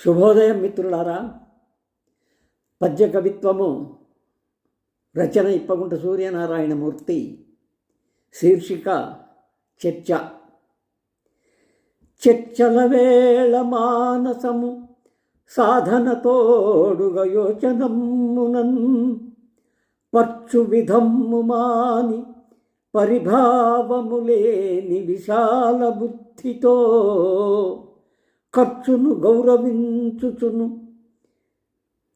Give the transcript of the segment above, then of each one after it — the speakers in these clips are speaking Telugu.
శుభోదయం మిత్రులారా. పద్య కవిత్వము రచన ఇప్పగుంట సూర్యనారాయణమూర్తి. శీర్షిక చర్చ. చర్చల వేళ మానసము సాధనతోడుగ యోచనమ్మునన్ పర్చు విధమ్ము మాని పరిభావములేని విశాల బుద్ధితో ఖర్చును గౌరవించుచును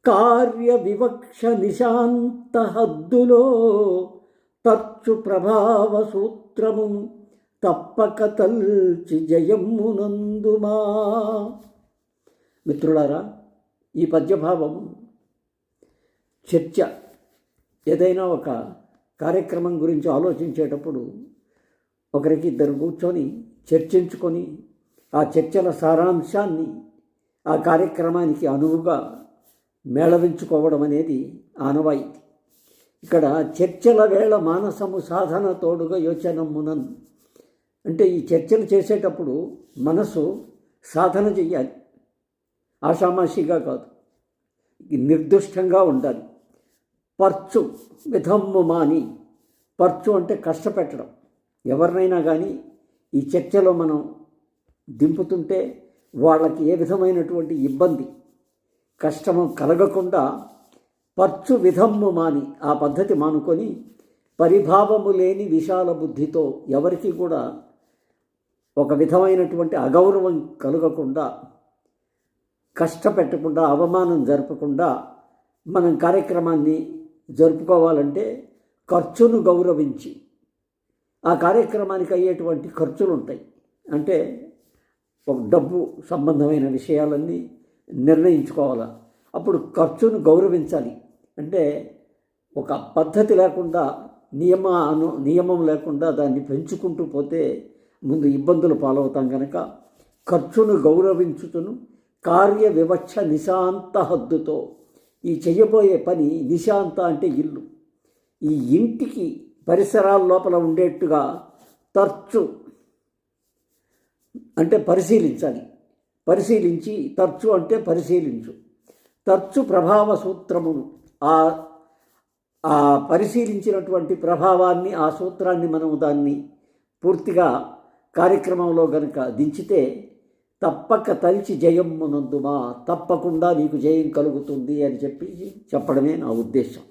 కార్య వివక్ష నిశాంత హద్దులో తర్చు ప్రభావ సూత్రము తప్పక తల్చి జయమ్మునందుమా. మిత్రులారా, ఈ పద్యభావం చర్చ. ఏదైనా ఒక కార్యక్రమం గురించి ఆలోచించేటప్పుడు ఒకరికి ఇద్దరు కూర్చొని చర్చించుకొని ఆ చర్చల సారాంశాన్ని ఆ కార్యక్రమానికి అనువుగా మేళవించుకోవడం అనేది ఆనవాయితీ. ఇక్కడ చర్చల వేళ మానసము సాధన తోడుగా యోచనమునన్ అంటే ఈ చర్చలు చేసేటప్పుడు మనసు సాధన చెయ్యాలి. ఆషామాషిగా కాదు, నిర్దుష్టంగా ఉండాలి. పర్చు విధమ్ము మాని. పర్చు అంటే కష్టపెట్టడం. ఎవరినైనా కానీ ఈ చర్చలో మనం దింపుతుంటే వాళ్ళకి ఏ విధమైనటువంటి ఇబ్బంది కష్టము కలగకుండా పర్చు విధమ్ము మాని, ఆ పద్ధతి మానుకొని పరిభావము లేని విశాల బుద్ధితో ఎవరికి కూడా ఒక విధమైనటువంటి అగౌరవం కలగకుండా, కష్టపెట్టకుండా, అవమానం జరపకుండా మనం కార్యక్రమాన్ని జరుపుకోవాలంటే ఖర్చును గౌరవించి ఆ కార్యక్రమానికి అయ్యేటువంటి ఖర్చులు ఉంటాయి. అంటే ఒక డబ్బు సంబంధమైన విషయాలన్నీ నిర్ణయించుకోవాలి. అప్పుడు ఖర్చును గౌరవించాలి. అంటే ఒక పద్ధతి లేకుండా, నియమం లేకుండా దాన్ని పెంచుకుంటూ పోతే ముందు ఇబ్బందులు పాలవుతాం కనుక ఖర్చును గౌరవించుతును కార్య వివక్ష నిశాంత హద్దుతో. ఈ చెయ్యబోయే పని నిశాంత అంటే ఇల్లు, ఈ ఇంటికి పరిసరాల లోపల ఉండేట్టుగా తర్చు అంటే పరిశీలించాలి. పరిశీలించి, తర్చు అంటే పరిశీలించు. తర్చు ప్రభావ సూత్రమును, ఆ పరిశీలించినటువంటి ప్రభావాన్ని, ఆ సూత్రాన్ని మనం దాన్ని పూర్తిగా కార్యక్రమంలో గనుక దించితే తప్పక తలిచి జయమ్మునందుమా, తప్పకుండా నీకు జయం కలుగుతుంది అని చెప్పడమే నా ఉద్దేశం.